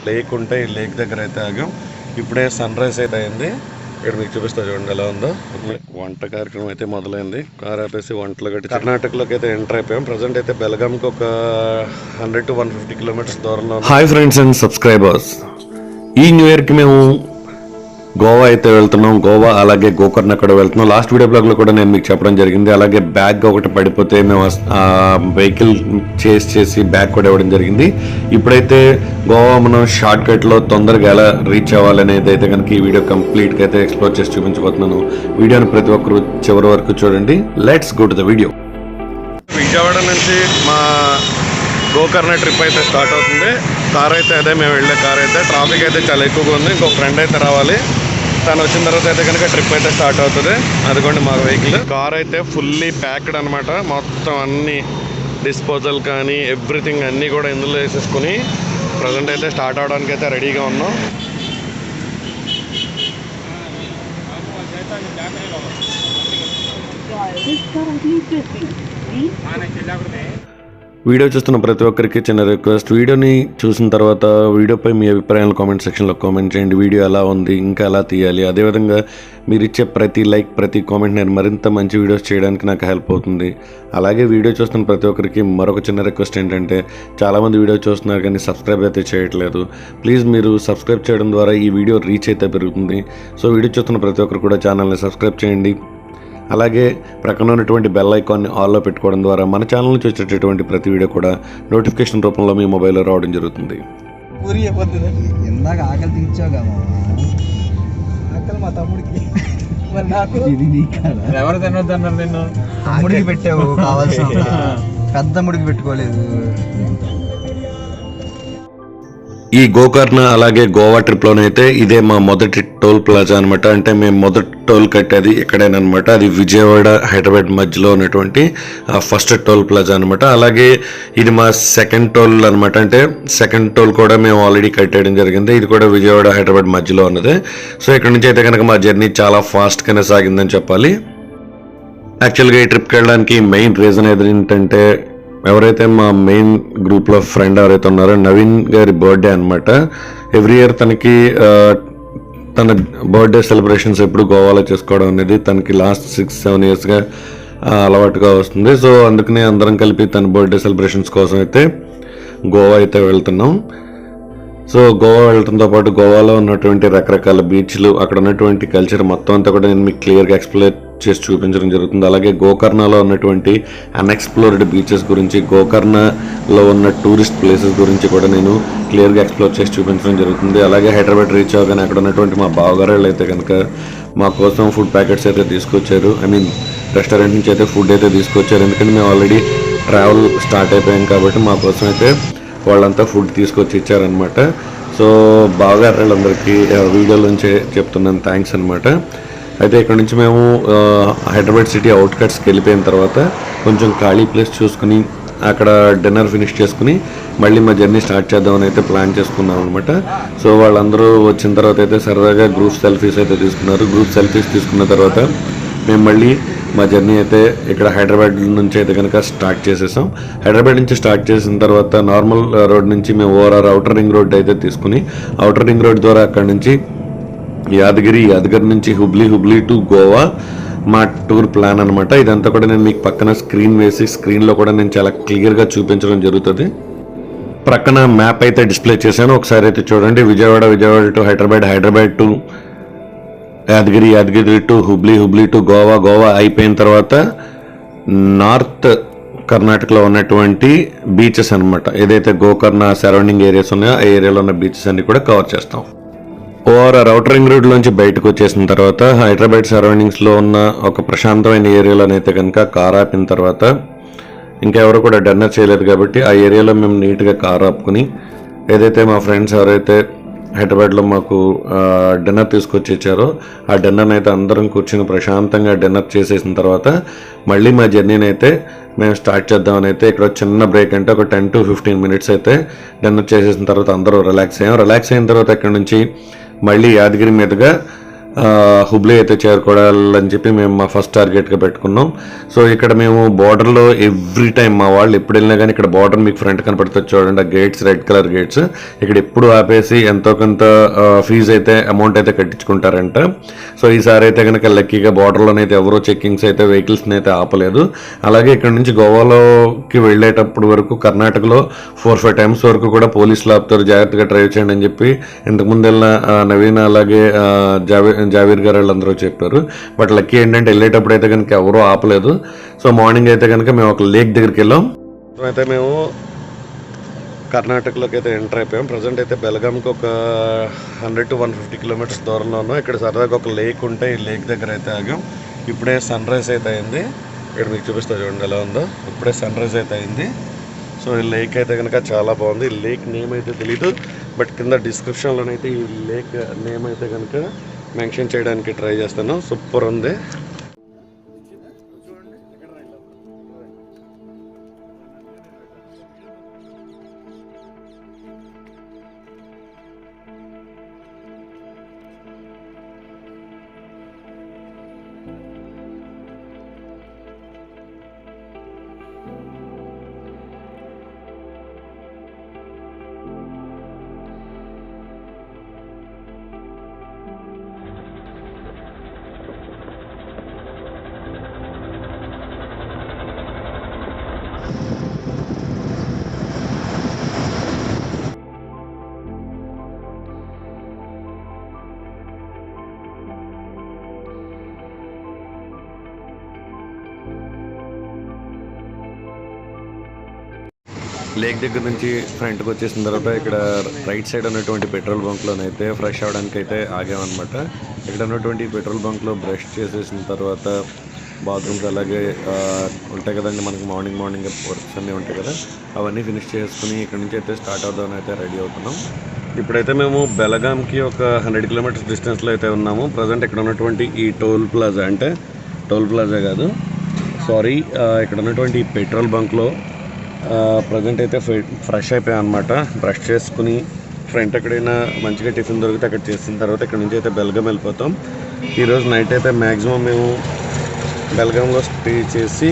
Lake ఉంటే ఈ lake దగ్గర అయితే ఆగాం. ఇప్పుడే సన్ రైజ్ అయితే అయింది. ఇక్కడ మీకు చూపిస్తా చూడండి ఎలా ఉందో. వంట కార్యక్రమం అయితే మొదలైంది. కార్ ఆపేసి వంటలు కట్టి కర్ణాటకలోకి అయితే ఎంటర్ అయిపోయాం. ప్రజెంట్ అయితే బెల్గాంకి ఒక 100 to 150 కిలోమీటర్స్ దూరంలో. హాయ్ ఫ్రెండ్స్ అండ్ సబ్స్క్రైబర్స్, ఈ న్యూ ఇయర్కి మేము గోవా అయితే వెళ్తున్నాం. గోవా అలాగే గోకర్ణ కూడా వెళ్తున్నాం. లాస్ట్ వీడియో బ్లాగ్లో కూడా నేను మీకు చెప్పడం జరిగింది. అలాగే బ్యాగ్ ఒకటి పడిపోతే మేము వెహికల్ చేసి బ్యాగ్ కూడా ఇవ్వడం జరిగింది. ఇప్పుడైతే గోవా మనం షార్ట్ కట్లో తొందరగా ఎలా రీచ్ అవ్వాలనేది అయితే కనుక ఈ వీడియో కంప్లీట్గా అయితే ఎక్స్ప్లోర్ చేసి చూపించబోతున్నాను. వీడియోని ప్రతి ఒక్కరు చివరి వరకు చూడండి. Let's go to the video. Vijayawada నుంచి మా గోకర్ణ ట్రిప్ అయితే స్టార్ట్ అవుతుంది. కార్ అయితే అదే మేము వెళ్ళే కార్ అయితే. ట్రాఫిక్ అయితే చాలా ఎక్కువగా ఉంది. ఇంకో ఫ్రెండ్ అయితే రావాలి. తను వచ్చిన తర్వాత అయితే కనుక ట్రిప్ అయితే స్టార్ట్ అవుతుంది. అదిగోండి మా వెహికల్. కార్ అయితే ఫుల్లీ ప్యాక్డ్ అనమాట. మొత్తం అన్ని డిస్పోజల్ కానీ ఎవ్రీథింగ్ అన్నీ కూడా ఇందులో వేసేసుకుని ప్రజెంట్ అయితే స్టార్ట్ అవడానికి అయితే రెడీగా ఉన్నాం. వీడియో చూస్తున్న ప్రతి ఒక్కరికి చిన్న రిక్వెస్ట్, వీడియోని చూసిన తర్వాత వీడియోపై మీ అభిప్రాయాలు కామెంట్ సెక్షన్లో కామెంట్ చేయండి. వీడియో ఎలా ఉంది, ఇంకా ఎలా తీయాలి, అదేవిధంగా మీరు ఇచ్చే ప్రతి లైక్ ప్రతి కామెంట్ నేను మరింత మంచి వీడియోస్ చేయడానికి నాకు హెల్ప్ అవుతుంది. అలాగే వీడియో చూస్తున్న ప్రతి ఒక్కరికి మరొక చిన్న రిక్వెస్ట్ ఏంటంటే, చాలామంది వీడియో చూస్తున్నారు కానీ సబ్స్క్రైబ్ అయితే చేయట్లేదు. ప్లీజ్ మీరు సబ్స్క్రైబ్ చేయడం ద్వారా ఈ వీడియో రీచ్ అయితే పెరుగుతుంది. సో వీడియో చూస్తున్న ప్రతి ఒక్కరు కూడా ఛానల్ని సబ్స్క్రైబ్ చేయండి. అలాగే ప్రక్కన ఉన్నటువంటి బెల్ ఐకాన్ని ఆల్లో పెట్టుకోవడం ద్వారా మన ఛానల్ని చూసేటటువంటి ప్రతి వీడియో కూడా నోటిఫికేషన్ రూపంలో మీ మొబైల్లో రావడం జరుగుతుంది. ఇందాక ఆకలి తీర్చావుగా ఆకలి మా తమ్ముడికి, మరి నాకు ఎవరు తినొద్దన్నారు? నిన్ను తమ్ముడికి పెట్టావు కావాల్సిన, పెద్ద తమ్ముడికి పెట్టుకోలేదు. ఈ గోకర్ణ అలాగే గోవా ట్రిప్లోనైతే ఇదే మా మొదటి టోల్ ప్లాజా అనమాట. అంటే మేము మొదటి టోల్ కట్టేది ఇక్కడేనమాట. అది విజయవాడ హైదరాబాద్ మధ్యలో ఉన్నటువంటి ఫస్ట్ టోల్ ప్లాజా అనమాట. అలాగే ఇది మా సెకండ్ టోల్ అనమాట. అంటే సెకండ్ టోల్ కూడా మేము ఆల్రెడీ కట్టేయడం జరిగింది. ఇది కూడా విజయవాడ హైదరాబాద్ మధ్యలో ఉన్నది. సో ఇక్కడ నుంచి అయితే కనుక మా జర్నీ చాలా ఫాస్ట్గానే సాగిందని చెప్పాలి. యాక్చువల్గా ఈ ట్రిప్కి వెళ్ళడానికి మెయిన్ రీజన్ ఏంటంటే, ఎవరైతే మా మెయిన్ గ్రూప్లో ఫ్రెండ్ ఎవరైతే ఉన్నారో నవీన్ గారి బర్త్డే అనమాట. ఎవ్రీ ఇయర్ తనకి తన బర్త్డే సెలబ్రేషన్స్ ఎప్పుడు గోవాలో చేసుకోవడం అనేది తనకి లాస్ట్ 6-7 ఇయర్స్గా అలవాటుగా వస్తుంది. సో అందుకనే అందరం కలిపి తన బర్త్డే సెలబ్రేషన్స్ కోసం అయితే గోవా అయితే వెళ్తున్నాం. సో గోవా వెళ్ళడంతో పాటు గోవాలో ఉన్నటువంటి రకరకాల బీచ్లు, అక్కడ ఉన్నటువంటి కల్చర్ మొత్తం అంతా కూడా నేను మీకు క్లియర్గా ఎక్స్ప్లెయిన్ చేసి చూపించడం జరుగుతుంది. అలాగే గోకర్ణలో ఉన్నటువంటి అన్ఎక్స్ప్లోర్డ్ బీచెస్ గురించి, గోకర్ణలో ఉన్న టూరిస్ట్ ప్లేసెస్ గురించి కూడా నేను క్లియర్గా ఎక్స్ప్లోర్ చేసి చూపించడం జరుగుతుంది. అలాగే హైదరాబాద్ రీచ్ అవ్వగానే అక్కడ ఉన్నటువంటి మా బావగారు అయితే కనుక మా కోసం ఫుడ్ ప్యాకెట్స్ అయితే తీసుకొచ్చారు. రెస్టారెంట్ నుంచి అయితే ఫుడ్ అయితే తీసుకొచ్చారు. ఎందుకంటే మేము ఆల్రెడీ ట్రావెల్ స్టార్ట్ అయిపోయాం కాబట్టి మా కోసం అయితే వాళ్ళంతా ఫుడ్ తీసుకొచ్చి ఇచ్చారనమాట. సో బాగా వాళ్ళందరికీ వీడియోలోంచే చెప్తున్నాను థ్యాంక్స్ అనమాట. అయితే ఇక్కడ నుంచి మేము హైదరాబాద్ సిటీ అవుట్కట్స్కి వెళ్ళిపోయిన తర్వాత కొంచెం ఖాళీ ప్లేస్ చూసుకుని అక్కడ డిన్నర్ ఫినిష్ చేసుకుని మళ్ళీ మా జర్నీ స్టార్ట్ చేద్దామని అయితే ప్లాన్ చేసుకున్నాం అనమాట. సో వాళ్ళందరూ వచ్చిన తర్వాత అయితే సరదాగా గ్రూప్ సెల్ఫీస్ అయితే తీసుకున్నారు. గ్రూప్ సెల్ఫీస్ తీసుకున్న తర్వాత మేము మళ్ళీ మా జర్నీ అయితే ఇక్కడ హైదరాబాద్ నుంచి అయితే కనుక స్టార్ట్ చేసేసాం. హైదరాబాద్ నుంచి స్టార్ట్ చేసిన తర్వాత నార్మల్ రోడ్ నుంచి మేము ఓవరాల్ అవుటర్ రింగ్ రోడ్ అయితే తీసుకుని అవుటర్ రింగ్ రోడ్ ద్వారా అక్కడ నుంచి యాదగిరి నుంచి హుబ్లీ టు గోవా మా టూర్ ప్లాన్ అనమాట. ఇదంతా కూడా నేను మీకు పక్కన స్క్రీన్ వేసి స్క్రీన్లో కూడా నేను చాలా క్లియర్గా చూపించడం జరుగుతుంది. ప్రక్కన మ్యాప్ అయితే డిస్ప్లే చేశాను, ఒకసారి అయితే చూడండి. Vijayawada to Hyderabad to Yadagiri to Hubli to Goa అయిపోయిన తర్వాత నార్త్ కర్ణాటకలో ఉన్నటువంటి బీచెస్ అనమాట. ఏదైతే గోకర్ణ సరౌండింగ్ ఏరియాస్ ఉన్నాయో ఆ ఏరియాలో ఉన్న బీచెస్ అన్ని కూడా కవర్ చేస్తాం. ఓవరాల్ అవుటర్ రింగ్ రోడ్లోంచి బయటకు వచ్చేసిన తర్వాత హైదరాబాద్ సరౌండింగ్స్లో ఉన్న ఒక ప్రశాంతమైన ఏరియాలోనైతే కనుక కార్ ఆపిన తర్వాత, ఇంకా ఎవరు కూడా డిన్నర్ చేయలేదు కాబట్టి ఆ ఏరియాలో మేము నీట్గా కార్ ఆపుకుని, ఏదైతే మా ఫ్రెండ్స్ ఎవరైతే హైదరాబాద్లో మాకు డిన్నర్ తీసుకొచ్చి ఇచ్చారో ఆ డిన్నర్ని అయితే అందరం కూర్చుని ప్రశాంతంగా డిన్నర్ చేసేసిన తర్వాత మళ్ళీ మా జర్నీని అయితే మేము స్టార్ట్ చేద్దామని అయితే ఇక్కడ చిన్న బ్రేక్ అంటే ఒక 10 to 15 minutes అయితే డిన్నర్ చేసేసిన తర్వాత అందరూ రిలాక్స్ అయిన తర్వాత ఇక్కడ నుంచి మళ్ళీ యాదగిరి మీదుగా హుబ్లీ అయితే చేరుకోవాలని చెప్పి మేము మా ఫస్ట్ టార్గెట్గా పెట్టుకున్నాం. సో ఇక్కడ మేము బార్డర్లో ఎవ్రీ టైం మా వాళ్ళు ఎప్పుడు వెళ్ళినా కానీ ఇక్కడ బార్డర్ మీకు ఫ్రంట్ కనపడుతుంది చూడండి, ఆ గేట్స్ రెడ్ కలర్ గేట్స్, ఇక్కడ ఎప్పుడు ఆపేసి ఎంతో కొంత ఫీజు అయితే అమౌంట్ అయితే కట్టించుకుంటారంట. సో ఈసారి అయితే కనుక లక్కీగా బార్డర్లోనైతే ఎవరో చెక్కింగ్స్ అయితే వెహికల్స్ని అయితే ఆపలేదు. అలాగే ఇక్కడ నుంచి గోవాలోకి వెళ్ళేటప్పుడు వరకు కర్ణాటకలో 4-5 టైమ్స్ వరకు కూడా పోలీసులు ఆపుతారు, జాగ్రత్తగా డ్రైవ్ చేయండి అని చెప్పి ఇంతకుముందు వెళ్ళిన నవీన్ అలాగే జావీర్ గారు వాళ్ళందరూ చెప్పారు. బట్ లక్కీ ఏంటంటే వెళ్ళేటప్పుడు అయితే కనుక ఎవరూ ఆపలేదు. సో మార్నింగ్ అయితే కనుక మేము ఒక లేక్ దగ్గరికి వెళ్ళాం. సో అయితే మేము కర్ణాటకలోకి అయితే ఎంటర్ అయిపోయాం. ప్రజెంట్ అయితే బెల్గాంకి ఒక 100-150 కిలోమీటర్స్ దూరంలో ఉన్నాం. ఇక్కడ సరదాగా ఒక లేక్ ఉంటే ఈ లేక్ దగ్గర అయితే ఆగాం. ఇప్పుడే సన్ రైజ్ అయితే అయింది. ఇక్కడ మీకు చూపిస్తా చూడండి ఎలా ఉందో. ఇప్పుడే సన్ రైజ్ అయితే అయింది. సో ఈ లేక్ అయితే కనుక చాలా బాగుంది. ఈ లేక్ నేమ్ అయితే తెలీదు, బట్ కింద డిస్క్రిప్షన్లోనైతే ఈ లేక్ నేమ్ అయితే కనుక మెన్షన్ చేయడానికి ట్రై చేస్తాను. సూపర్ ఉంది. లేక్ దగ్గర నుంచి ఫ్రంట్కి వచ్చేసిన తర్వాత ఇక్కడ రైట్ సైడ్ ఉన్నటువంటి పెట్రోల్ బంక్లోనైతే ఫ్రెష్ అవ్వడానికి అయితే ఆగామన్నమాట. ఇక్కడ ఉన్నటువంటి పెట్రోల్ బంక్లో బ్రష్ చేసేసిన తర్వాత బాత్రూమ్స్ అలాగే ఉంటాయి కదండి మనకి మార్నింగ్ వర్క్స్ అన్నీ ఉంటాయి కదా, అవన్నీ ఫినిష్ చేసుకుని ఇక్కడ నుంచి అయితే స్టార్ట్ అవుదామని అయితే రెడీ అవుతున్నాం. ఇప్పుడైతే మేము బెలగాంకి ఒక 100 కిలోమీటర్స్ డిస్టెన్స్లో అయితే ఉన్నాము. ప్రజెంట్ ఇక్కడ ఉన్నటువంటి ఈ టోల్ ప్లాజా కాదు సారీ, ఇక్కడ ఉన్నటువంటి ఈ పెట్రోల్ బంక్లో ప్రజెంట్ అయితే ఫ్రెష్ అయిపోయాం అనమాట. బ్రష్ చేసుకుని ఫ్రంట్ ఎక్కడైనా మంచిగా టిఫిన్ దొరికితే అక్కడ చేసిన తర్వాత ఇక్కడ నుంచి అయితే బెల్గాం వెళ్ళిపోతాం. ఈరోజు నైట్ అయితే మ్యాక్సిమం మేము బెల్గాంలో స్టే చేసి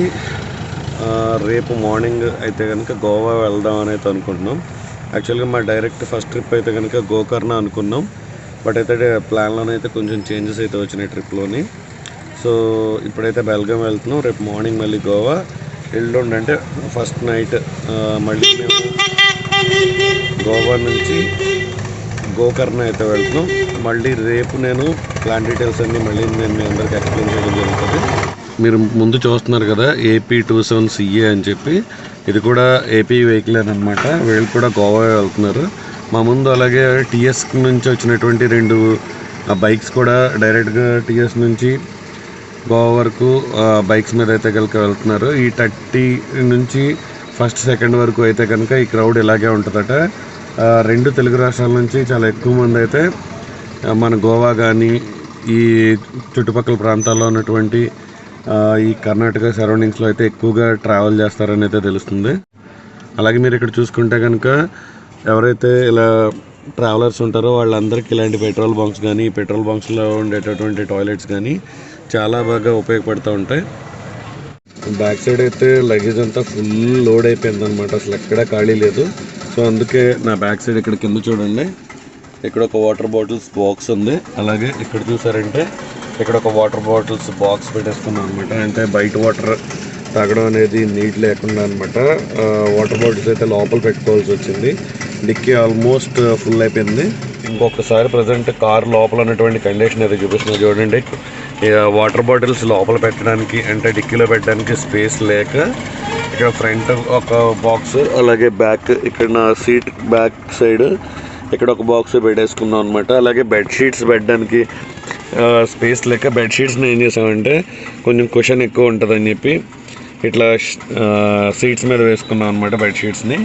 రేపు మార్నింగ్ అయితే కనుక గోవా వెళ్దాం అని అయితే అనుకుంటున్నాం. యాక్చువల్గా మా డైరెక్ట్ ఫస్ట్ ట్రిప్ అయితే కనుక గోకర్ణ అనుకున్నాం, బట్ అయితే ప్లాన్లోనైతే కొంచెం చేంజెస్ అయితే వచ్చినాయి ట్రిప్లోని. సో ఇప్పుడైతే బెల్గాం వెళ్తున్నాం. రేపు మార్నింగ్ మళ్ళీ గోవా, ఎల్లుండి అంటే ఫస్ట్ నైట్ మళ్ళీ మేము గోవా నుంచి గోకర్ణ అయితే వెళ్తున్నాం. మళ్ళీ రేపు నేను ప్లాన్ డీటెయిల్స్ అన్నీ మళ్ళీ నేను మీ అందరికి ఎక్స్ప్లెయిన్ చేయడం జరుగుతుంది. మీరు ముందు చూస్తున్నారు కదా AP27CA అని చెప్పి, ఇది కూడా ఏపీ వెహికల్ అనమాట. వీళ్ళు కూడా గోవా వెళ్తున్నారు మా ముందు. అలాగే TS నుంచి వచ్చినటువంటి 2 బైక్స్ కూడా డైరెక్ట్గా TS నుంచి గోవా వరకు బైక్స్ మీద అయితే కనుక వెళ్తున్నారు. ఈ 30 నుంచి 1st, 2nd వరకు అయితే కనుక ఈ క్రౌడ్ ఇలాగే ఉంటుందట. 2 తెలుగు రాష్ట్రాల నుంచి చాలా ఎక్కువ మంది అయితే మన గోవా కానీ ఈ చుట్టుపక్కల ప్రాంతాల్లో ఉన్నటువంటి ఈ కర్ణాటక సరౌండింగ్స్లో అయితే ఎక్కువగా ట్రావెల్ చేస్తారని అయితే తెలుస్తుంది. అలాగే మీరు ఇక్కడ చూసుకుంటే కనుక ఎవరైతే ఇలా ట్రావెలర్స్ ఉంటారో వాళ్ళందరికీ ఇలాంటి పెట్రోల్ బంక్స్ కానీ ఈ పెట్రోల్ బంక్స్లో ఉండేటటువంటి టాయిలెట్స్ కానీ చాలా బాగా ఉపయోగపడుతూ ఉంటాయి. బ్యాక్ సైడ్ అయితే లగేజ్ అంతా ఫుల్ లోడ్ అయిపోయింది అనమాట, అసలు ఎక్కడా ఖాళీ లేదు. సో అందుకే నా బ్యాక్ సైడ్ ఇక్కడ కింద చూడండి, ఇక్కడ ఒక వాటర్ బాటిల్స్ బాక్స్ ఉంది. అలాగే ఇక్కడ చూసారంటే ఇక్కడ ఒక వాటర్ బాటిల్స్ బాక్స్ పెట్టేసుకున్నాం అనమాట. అంటే బయట వాటర్ తాగడం అనేది నీట్ లేకుండా అనమాట. వాటర్ బాటిల్స్ అయితే లోపల పెట్టుకోవాల్సి వచ్చింది. డిక్కీ ఆల్మోస్ట్ ఫుల్ అయిపోయింది. ఇంకొకసారి ప్రజెంట్ కార్ లోపల ఉన్నటువంటి కండిషన్ అయితే చూపిస్తున్నా చూడండి. వాటర్ బాటిల్స్ లోపల పెట్టడానికి అంటే డిక్కీలో పెట్టడానికి స్పేస్ లేక ఇక్కడ ఫ్రంట్ ఒక బాక్స్, అలాగే బ్యాక్ ఇక్కడ నా సీట్ బ్యాక్ సైడ్ ఇక్కడ ఒక బాక్స్ పెట్టేసుకున్నాం అనమాట. అలాగే బెడ్షీట్స్ పెట్టడానికి స్పేస్ లేక బెడ్షీట్స్ని ఏం చేసామంటే కొంచెం కుషన్ ఎక్కువ ఉంటుందని చెప్పి ఇట్లా సీట్స్ మీద వేసుకున్నాం అనమాట బెడ్షీట్స్ని.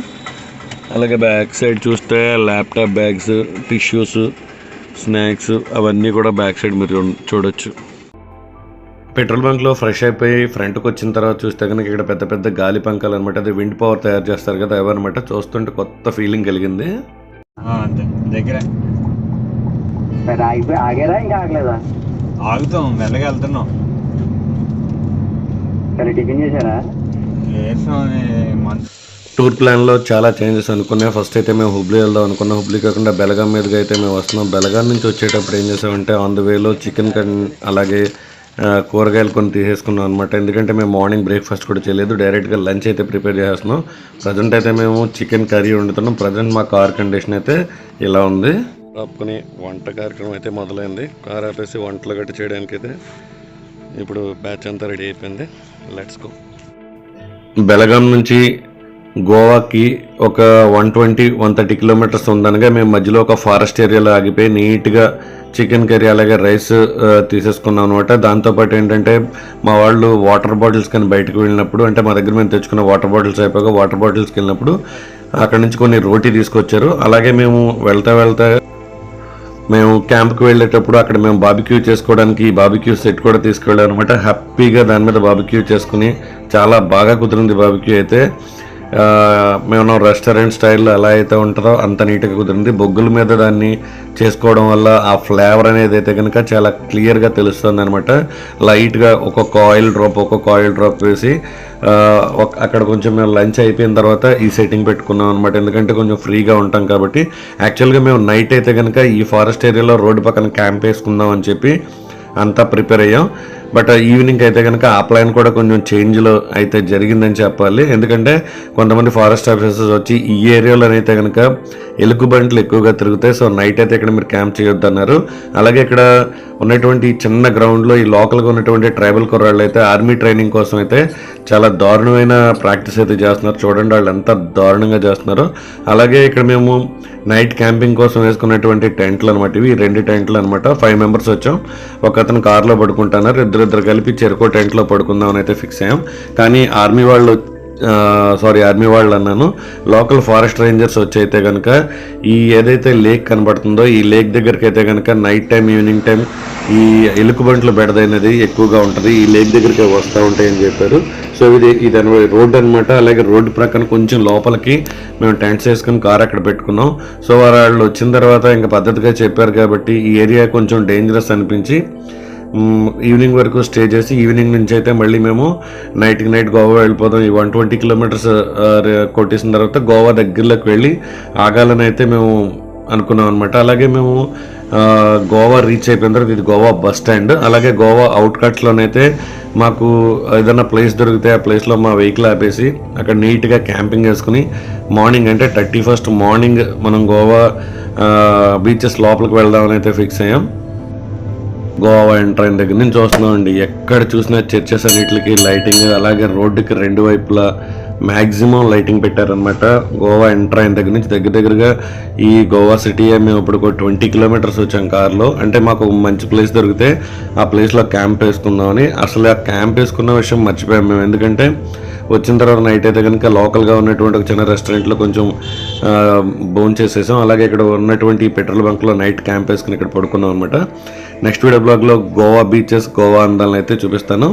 అలాగే బ్యాక్ సైడ్ చూస్తే ల్యాప్టాప్ బ్యాగ్స్, టిష్యూస్, స్నాక్స్ అవన్నీ కూడా బ్యాక్ సైడ్ మీరు చూడొచ్చు. పెట్రోల్ బంక్లో ఫ్రెష్ అయిపోయి ఫ్రంట్కి వచ్చిన తర్వాత చూస్తే కనుక ఇక్కడ పెద్ద పెద్ద గాలి పంకాలు అనమాట. అది విండ్ పవర్ తయారు చేస్తారు కదా అవన్నమాట. చూస్తుంటే కొత్త ఫీలింగ్ కలిగింది. అంతే దగ్గర ఆగేదా ఇంకా ఆగలేదా? ఆగుతాం, మెల్లగా వెళ్తున్నాం. సరే టిఫిన్ చేశారా? టూర్ ప్లాన్లో చాలా చేంజెస్ అనుకున్నాం. ఫస్ట్ అయితే మేము హుబ్లీ వెళ్దాం అనుకున్నాం. హుబ్లీ కాకుండా బెలగాం మీదుగా అయితే మేము వస్తున్నాం. బెలగాం నుంచి వచ్చేటప్పుడు ఏం చేసామంటే ఆన్ ద వేలో చికెన్ అలాగే కూరగాయలు కొన్ని తీసేసుకున్నాం అనమాట. ఎందుకంటే మేము మార్నింగ్ బ్రేక్ఫాస్ట్ కూడా చేయలేదు, డైరెక్ట్గా లంచ్ అయితే ప్రిపేర్ చేస్తున్నాం. ప్రజెంట్ అయితే మేము చికెన్ కర్రీ వండుతున్నాం. ప్రజెంట్ మా కార్ కండిషన్ అయితే ఇలా ఉంది. ఆపుకొని వంట కార్యక్రమం అయితే మొదలైంది. కార్ ఆపేసి వంటలు గట్టి చేయడానికి అయితే ఇప్పుడు బ్యాచ్ అంతా రెడీ అయిపోయింది. Let's go. బెలగాం నుంచి గోవాకి ఒక 120-130 కిలోమీటర్స్ ఉందనగా మేము మధ్యలో ఒక ఫారెస్ట్ ఏరియాలో ఆగిపోయి నీట్గా చికెన్ కర్రీ అలాగే రైస్ తీసేసుకున్నాం అనమాట. దాంతోపాటు ఏంటంటే మా వాళ్ళు వాటర్ బాటిల్స్ కానీ బయటకు వెళ్ళినప్పుడు, అంటే మా దగ్గర మేము తెచ్చుకున్న వాటర్ బాటిల్స్ అయిపోయాక వాటర్ బాటిల్స్కి వెళ్ళినప్పుడు అక్కడ నుంచి కొన్ని రోటీ తీసుకొచ్చారు. అలాగే మేము వెళ్తా మేము క్యాంప్కి వెళ్ళేటప్పుడు అక్కడ మేము బాబిక్యూ చేసుకోవడానికి ఈ బాబిక్యూ సెట్ కూడా తీసుకెళ్ళాం అనమాట. హ్యాపీగా దాని మీద బాబిక్యూ చేసుకుని చాలా బాగా కుదిరింది బాబిక్యూ అయితే. మేము రెస్టారెంట్ స్టైల్లో ఎలా అయితే ఉంటుందో అంత నీట్గా కుదిరింది. బొగ్గుల మీద దాన్ని చేసుకోవడం వల్ల ఆ ఫ్లేవర్ అనేది అయితే కనుక చాలా క్లియర్గా తెలుస్తుంది అనమాట. లైట్గా ఒక్కొక్క ఆయిల్ డ్రాప్ వేసి అక్కడ కొంచెం మేము లంచ్ అయిపోయిన తర్వాత ఈ సెట్టింగ్ పెట్టుకున్నాం అనమాట. ఎందుకంటే కొంచెం ఫ్రీగా ఉంటాం కాబట్టి. యాక్చువల్గా మేము నైట్ అయితే కనుక ఈ ఫారెస్ట్ ఏరియాలో రోడ్డు పక్కన క్యాంప్ వేసుకుందాం అని చెప్పి అంతా ప్రిపేర్ అయ్యాం. బట్ ఈవినింగ్ అయితే కనుక ఆ ప్లాన్ కూడా కొంచెం చేంజ్లో అయితే జరిగిందని చెప్పాలి. ఎందుకంటే కొంతమంది ఫారెస్ట్ ఆఫీసర్స్ వచ్చి ఈ ఏరియాలోనైతే కనుక ఎలుగుబంట్లు ఎక్కువగా తిరుగుతాయి, సో నైట్ అయితే ఇక్కడ మీరు క్యాంప్ చేయొద్దు అన్నారు. అలాగే ఇక్కడ ఉన్నటువంటి చిన్న గ్రౌండ్లో ఈ లోకల్గా ఉన్నటువంటి ట్రైబల్ కుర్రాళ్ళు అయితే ఆర్మీ ట్రైనింగ్ కోసం అయితే చాలా దారుణమైన ప్రాక్టీస్ అయితే చేస్తున్నారు. చూడండి వాళ్ళు ఎంత దారుణంగా చేస్తున్నారు. అలాగే ఇక్కడ మేము నైట్ క్యాంపింగ్ కోసం వేసుకున్నటువంటి టెంట్లు అనమాట. ఇవి 2 టెంట్లు అనమాట. 5 మెంబర్స్ వచ్చాం. ఒక అతను కార్లో పడుకుంటున్నారు, ఇద్దరు కలిపి చెరుకో టెంట్లో పడుకుందామని అయితే ఫిక్స్ అయ్యాం. కానీ ఆర్మీ వాళ్ళు అన్నాను, లోకల్ ఫారెస్ట్ రేంజర్స్ వచ్చి అయితే కనుక ఈ ఏదైతే లేక్ కనబడుతుందో ఈ లేక్ దగ్గరికి అయితే కనుక నైట్ టైం ఈవినింగ్ టైం ఈ ఎలుకబంట్లు బెడదైనది ఎక్కువగా ఉంటుంది, ఈ లేక్ దగ్గరికి వస్తూ ఉంటాయని చెప్పారు. సో ఇది రోడ్డు అనమాట. అలాగే రోడ్డు ప్రక్కన కొంచెం లోపలికి మేము టెంట్స్ వేసుకుని కార్ అక్కడ పెట్టుకున్నాం. సో వాళ్ళు వచ్చిన తర్వాత ఇంకా పద్ధతిగా చెప్పారు కాబట్టి ఈ ఏరియా కొంచెం డేంజరస్ అనిపించి ఈవినింగ్ వరకు స్టే చేసి ఈవినింగ్ నుంచి అయితే మళ్ళీ మేము నైట్కి నైట్ గోవా వెళ్ళిపోతాం. ఈ 120 కిలోమీటర్స్ కొట్టేసిన తర్వాత గోవా దగ్గరలోకి వెళ్ళి ఆగాలని అయితే మేము అనుకున్నాం అనమాట. అలాగే మేము గోవా రీచ్ అయిపోయిన తర్వాత ఇది గోవా బస్ స్టాండ్. అలాగే గోవా అవుట్కట్స్లోనైతే మాకు ఏదైనా ప్లేస్ దొరికితే ఆ ప్లేస్లో మా వెహికల్ ఆపేసి అక్కడ నీట్గా క్యాంపింగ్ చేసుకుని మార్నింగ్ అంటే 31st మార్నింగ్ మనం గోవా బీచెస్ లోపలికి వెళ్దామని అయితే ఫిక్స్ అయ్యాం. గోవా ఎంటర్ అయిన దగ్గర నుంచి చూస్తున్నామండి, ఎక్కడ చూసినా చర్చెస్ అన్నిటికి లైటింగ్, అలాగే రోడ్డుకి 2 వైపులా మ్యాక్సిమం లైటింగ్ పెట్టారనమాట. గోవా ఎంటర్ అయిన దగ్గర నుంచి దగ్గరగా ఈ గోవా సిటీ మేము ఇప్పుడు 20 కిలోమీటర్స్ వచ్చాం కార్లో. అంటే మాకు మంచి ప్లేస్ దొరికితే ఆ ప్లేస్లో క్యాంప్ వేసుకుందామని. అసలు ఆ క్యాంప్ వేసుకున్న విషయం మర్చిపోయాం మేము. ఎందుకంటే వచ్చిన తర్వాత నైట్ అయితే కనుక లోకల్గా ఉన్నటువంటి ఒక చిన్న రెస్టారెంట్లో కొంచెం భోజనం చేసేసాం. అలాగే ఇక్కడ ఉన్నటువంటి పెట్రోల్ బంక్లో నైట్ క్యాంప్ వేసుకుని ఇక్కడ పడుకున్నాం అనమాట. నెక్స్ట్ వీడియో బ్లాగ్లో గోవా బీచెస్, గోవా అందాలను అయితే చూపిస్తాను.